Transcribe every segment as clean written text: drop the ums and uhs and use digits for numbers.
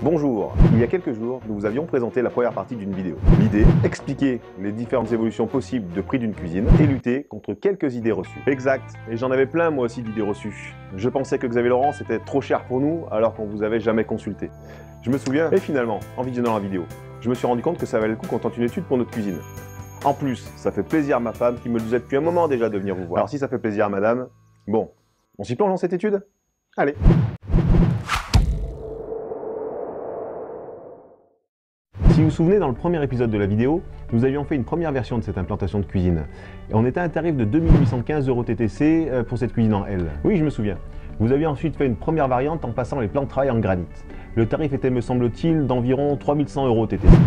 Bonjour, il y a quelques jours, nous vous avions présenté la première partie d'une vidéo. L'idée, expliquer les différentes évolutions possibles de prix d'une cuisine et lutter contre quelques idées reçues. Exact, et j'en avais plein moi aussi d'idées reçues. Je pensais que Xavier Laurent c'était trop cher pour nous alors qu'on vous avait jamais consulté. Je me souviens, et finalement, en visionnant la vidéo, je me suis rendu compte que ça valait le coup qu'on tente une étude pour notre cuisine. En plus, ça fait plaisir à ma femme qui me le disait depuis un moment déjà de venir vous voir. Alors si ça fait plaisir à madame, bon, on s'y plonge dans cette étude? Allez. Si vous vous souvenez, dans le premier épisode de la vidéo, nous avions fait une première version de cette implantation de cuisine. Et on était à un tarif de 2815 € TTC pour cette cuisine en L. Oui, je me souviens. Vous aviez ensuite fait une première variante en passant les plans de travail en granit. Le tarif était, me semble-t-il, d'environ 3100 € TTC.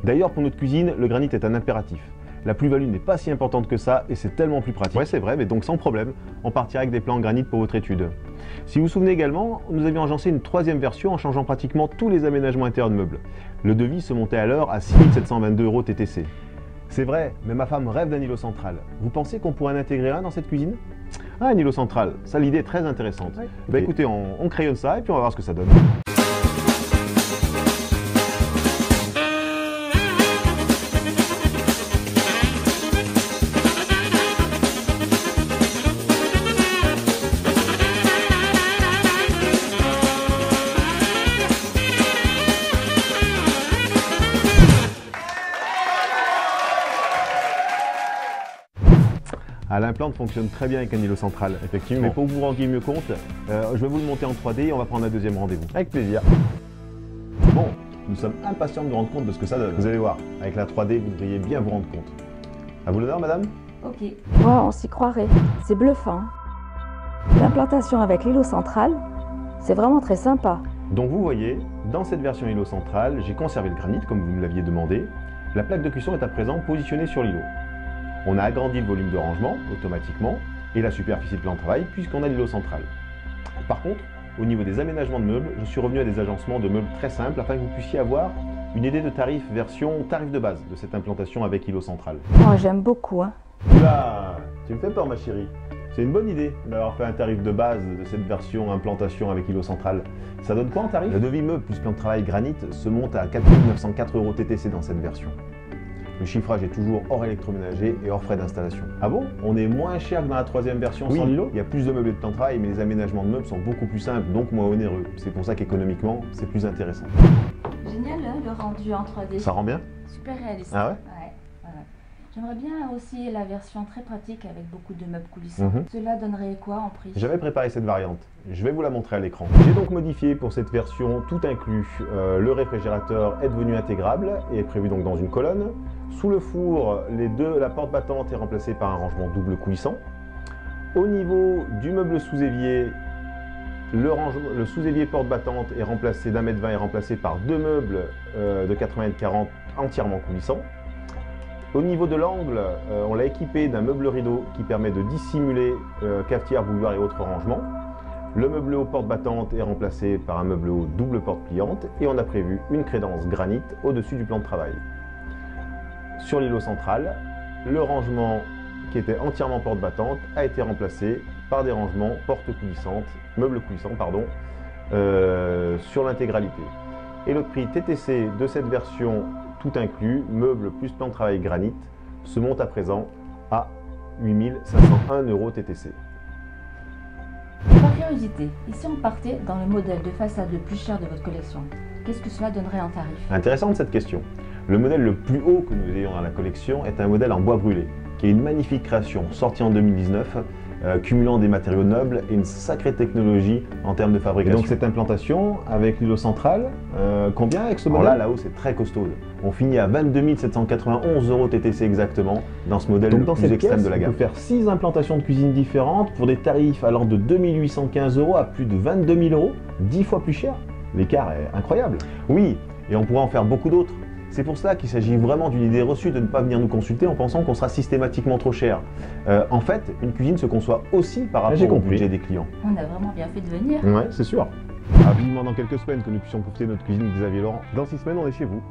D'ailleurs, pour notre cuisine, le granit est un impératif. La plus-value n'est pas si importante que ça et c'est tellement plus pratique. Ouais, c'est vrai, mais donc sans problème, on partira avec des plans en granit pour votre étude. Si vous vous souvenez également, nous avions agencé une troisième version en changeant pratiquement tous les aménagements intérieurs de meubles. Le devis se montait alors à 6722 € TTC. C'est vrai, mais ma femme rêve d'un îlot central. Vous pensez qu'on pourrait en intégrer un dans cette cuisine? Ah, un îlot central, ça l'idée est très intéressante. Ouais. Bah écoutez, on crayonne ça et puis on va voir ce que ça donne. Ah, l'implante fonctionne très bien avec un îlot central, effectivement. Mais pour que vous vous rendiez mieux compte, je vais vous le monter en 3D et on va prendre un deuxième rendez-vous. Avec plaisir. Bon, nous sommes impatients de nous rendre compte de ce que ça donne. Vous allez voir, avec la 3D, vous devriez bien vous rendre compte. À vous l'honneur, madame? Ok. Wow, on s'y croirait. C'est bluffant. L'implantation avec l'îlot central, c'est vraiment très sympa. Donc vous voyez, dans cette version îlot central, j'ai conservé le granit comme vous me l'aviez demandé. La plaque de cuisson est à présent positionnée sur l'îlot. On a agrandi le volume de rangement automatiquement et la superficie de plan de travail puisqu'on a l'îlot central. Par contre, au niveau des aménagements de meubles, je suis revenu à des agencements de meubles très simples afin que vous puissiez avoir une idée de tarif version tarif de base de cette implantation avec îlot central. Oh, j'aime beaucoup. Oula, tu me fais peur ma chérie. C'est une bonne idée d'avoir fait un tarif de base de cette version implantation avec îlot central. Ça donne quoi en tarif? Le devis meuble plus plan de travail granit se monte à 4904 € TTC dans cette version. Le chiffrage est toujours hors électroménager et hors frais d'installation. Ah bon? On est moins cher que dans la troisième version sans l'îlot? Il y a plus de meubles et de plan de travail, mais les aménagements de meubles sont beaucoup plus simples, donc moins onéreux. C'est pour ça qu'économiquement, c'est plus intéressant. Génial, hein, le rendu en 3D. Ça rend bien? Super réaliste. Ah ouais? Ouais. J'aimerais bien aussi la version très pratique avec beaucoup de meubles coulissants. Cela donnerait quoi en prix? J'avais préparé cette variante. Je vais vous la montrer à l'écran. J'ai donc modifié pour cette version tout inclus. Le réfrigérateur est devenu intégrable et est prévu donc dans une colonne. Sous le four, la porte battante est remplacée par un rangement double coulissant. Au niveau du meuble sous-évier, le sous-évier porte battante est remplacé d'1,20 m est remplacé par deux meubles de 80 m 40 entièrement coulissants. Au niveau de l'angle, on l'a équipé d'un meuble rideau qui permet de dissimuler cafetière, bouilloire et autres rangements. Le meuble haut porte battante est remplacé par un meuble haut double porte pliante et on a prévu une crédence granit au-dessus du plan de travail. Sur l'îlot central, le rangement qui était entièrement porte battante a été remplacé par des rangements meubles coulissants sur l'intégralité. Et le prix TTC de cette version tout inclus, meubles plus plan de travail granit, se monte à présent à 8501 € TTC. Par curiosité, et si on partait dans le modèle de façade le plus cher de votre collection, qu'est-ce que cela donnerait en tarif? Intéressante cette question. Le modèle le plus haut que nous ayons dans la collection est un modèle en bois brûlé, qui est une magnifique création sortie en 2019, cumulant des matériaux nobles et une sacrée technologie en termes de fabrication. Et donc cette implantation avec l'îlot central, combien avec ce modèle? Là-haut c'est très costaud. On finit à 22 791 € TTC exactement dans ce modèle le plus extrême de la gamme. On peut faire 6 implantations de cuisine différentes pour des tarifs allant de 2815 € à plus de 22 000 €, 10 fois plus cher. L'écart est incroyable. Oui, et on pourra en faire beaucoup d'autres. C'est pour ça qu'il s'agit vraiment d'une idée reçue de ne pas venir nous consulter en pensant qu'on sera systématiquement trop cher. En fait, une cuisine se conçoit aussi par rapport au budget des clients. On a vraiment bien fait de venir. Ouais, c'est sûr. Vivement dans quelques semaines que nous puissions profiter de notre cuisine Xavier Laurent. Dans 6 semaines, on est chez vous.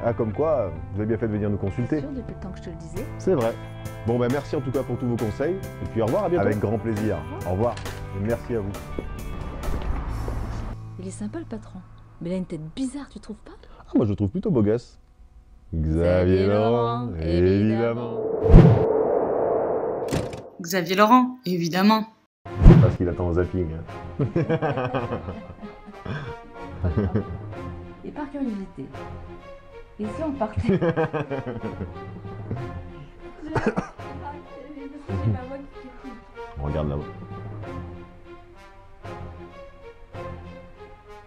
Ah, comme quoi, vous avez bien fait de venir nous consulter. C'est sûr, depuis le temps que je te le disais. C'est vrai. Bon, ben merci en tout cas pour tous vos conseils. Et puis au revoir, à bientôt. Avec grand plaisir. Au revoir. Et merci à vous. Il est sympa le patron. Mais il a une tête bizarre, tu trouves pas? Ah, moi je le trouve plutôt beau gosse. Xavier Laurent, évidemment. Xavier Laurent, évidemment. C'est parce qu'il attend au zapping. Hein. Et par curiosité, et si on partait... Regarde là-haut.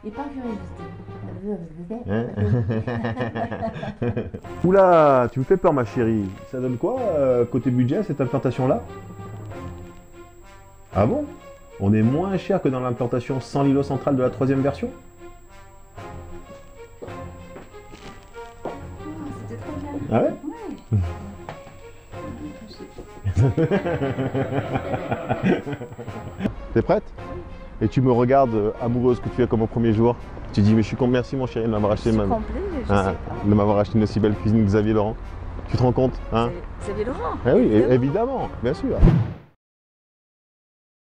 Et par curiosité. Hein? Oula, tu me fais peur ma chérie. Ça donne quoi côté budget cette implantation-là? Ah bon? On est moins cher que dans l'implantation sans l'îlot central de la 3e version? Oh, c'était trop bien. Ah ouais? T'es prête? Et tu me regardes amoureuse que tu es comme au premier jour. Tu dis mais je suis con, merci mon chéri de m'avoir acheté complet, je sais pas. de m'avoir acheté une aussi belle cuisine Xavier Laurent. Tu te rends compte, hein? Xavier Laurent. Eh oui, évidemment, bien sûr.